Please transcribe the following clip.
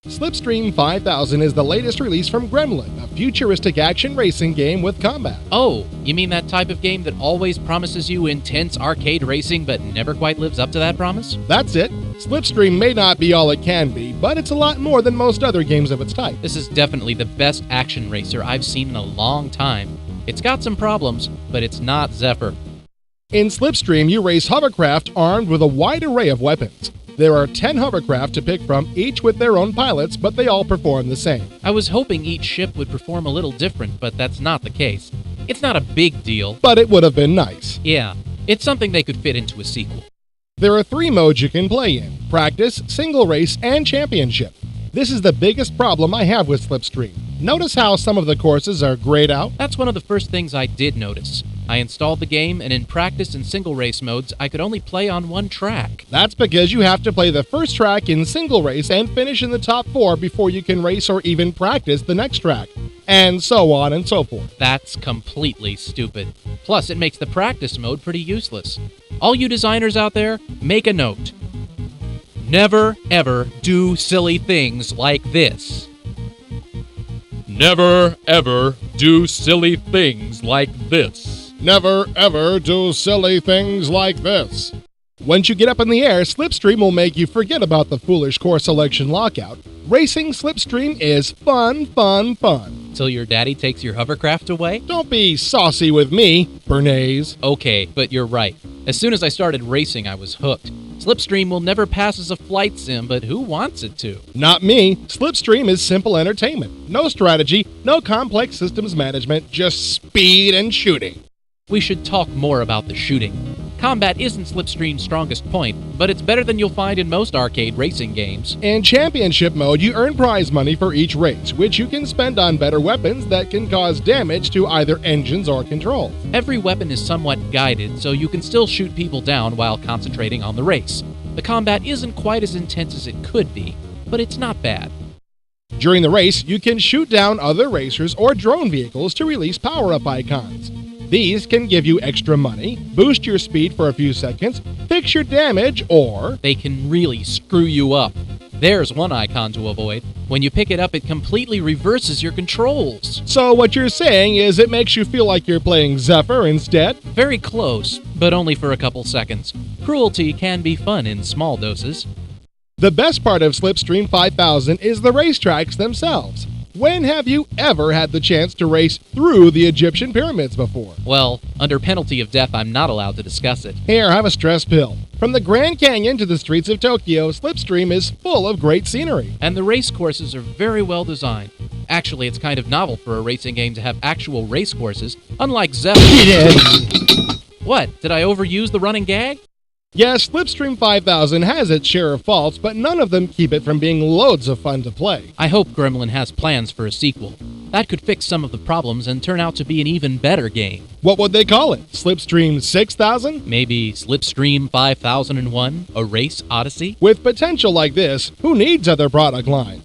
Slipstream 5000 is the latest release from Gremlin, a futuristic action racing game with combat. Oh, you mean that type of game that always promises you intense arcade racing but never quite lives up to that promise? That's it. Slipstream may not be all it can be, but it's a lot more than most other games of its type. This is definitely the best action racer I've seen in a long time. It's got some problems, but it's not Zephyr. In Slipstream, you race hovercraft armed with a wide array of weapons. There are 10 hovercraft to pick from, each with their own pilots, but they all perform the same. I was hoping each ship would perform a little different, but that's not the case. It's not a big deal. But it would have been nice. Yeah, it's something they could fit into a sequel. There are 3 modes you can play in: practice, single race, and championship. This is the biggest problem I have with Slipstream. Notice how some of the courses are grayed out? That's one of the first things I did notice. I installed the game, and in practice and single race modes, I could only play on one track. That's because you have to play the first track in single race and finish in the top 4 before you can race or even practice the next track. And so on and so forth. That's completely stupid. Plus, it makes the practice mode pretty useless. All you designers out there, make a note. Never, ever do silly things like this. Never, ever do silly things like this. Never, ever do silly things like this. Once you get up in the air, Slipstream will make you forget about the foolish course selection lockout. Racing Slipstream is fun, fun, fun. Till your daddy takes your hovercraft away? Don't be saucy with me, Bernays. Okay, but you're right. As soon as I started racing, I was hooked. Slipstream will never pass as a flight sim, but who wants it to? Not me. Slipstream is simple entertainment. No strategy, no complex systems management, just speed and shooting. We should talk more about the shooting. Combat isn't Slipstream's strongest point, but it's better than you'll find in most arcade racing games. In championship mode, you earn prize money for each race, which you can spend on better weapons that can cause damage to either engines or controls. Every weapon is somewhat guided, so you can still shoot people down while concentrating on the race. The combat isn't quite as intense as it could be, but it's not bad. During the race, you can shoot down other racers or drone vehicles to release power-up icons. These can give you extra money, boost your speed for a few seconds, fix your damage, or they can really screw you up. There's one icon to avoid. When you pick it up, it completely reverses your controls. So what you're saying is it makes you feel like you're playing Zephyr instead? Very close, but only for a couple seconds. Cruelty can be fun in small doses. The best part of Slipstream 5000 is the racetracks themselves. When have you ever had the chance to race through the Egyptian pyramids before? Well, under penalty of death, I'm not allowed to discuss it. Here, have a stress pill. From the Grand Canyon to the streets of Tokyo, Slipstream is full of great scenery. And the race courses are very well designed. Actually, it's kind of novel for a racing game to have actual race courses, unlike Zephyr. What? Did I overuse the running gag? Yes, Slipstream 5000 has its share of faults, but none of them keep it from being loads of fun to play. I hope Gremlin has plans for a sequel. That could fix some of the problems and turn out to be an even better game. What would they call it? Slipstream 6000? Maybe Slipstream 5001? A Race Odyssey? With potential like this, who needs other product lines?